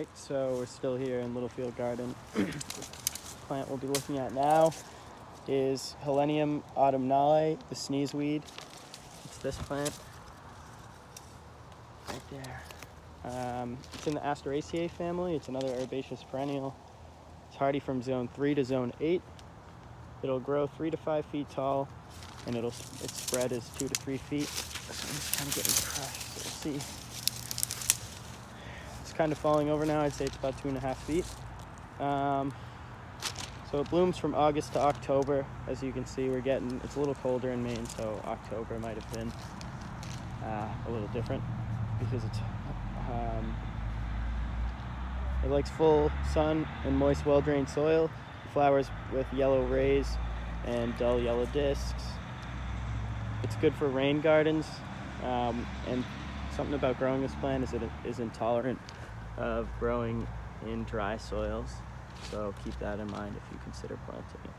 Alright, so we're still here in Littlefield Garden. The plant we'll be looking at now is Helenium autumnale, the SneezeWeed. It's this plant right there. It's in the Asteraceae family. It's another herbaceous perennial. It's hardy from zone 3 to zone 8. It'll grow 3 to 5 feet tall, and its spread is 2 to 3 feet. So I'm just kind of getting crushed, so we'll see. It's kind of falling over now. I'd say it's about 2.5 feet. So it blooms from August to October. As you can see, it's a little colder in Maine, so October might have been a little different because it likes full sun and moist, well-drained soil. It flowers with yellow rays and dull yellow discs. It's good for rain gardens, and something about growing this plant is that it is intolerant of growing in dry soils. So keep that in mind if you consider planting it.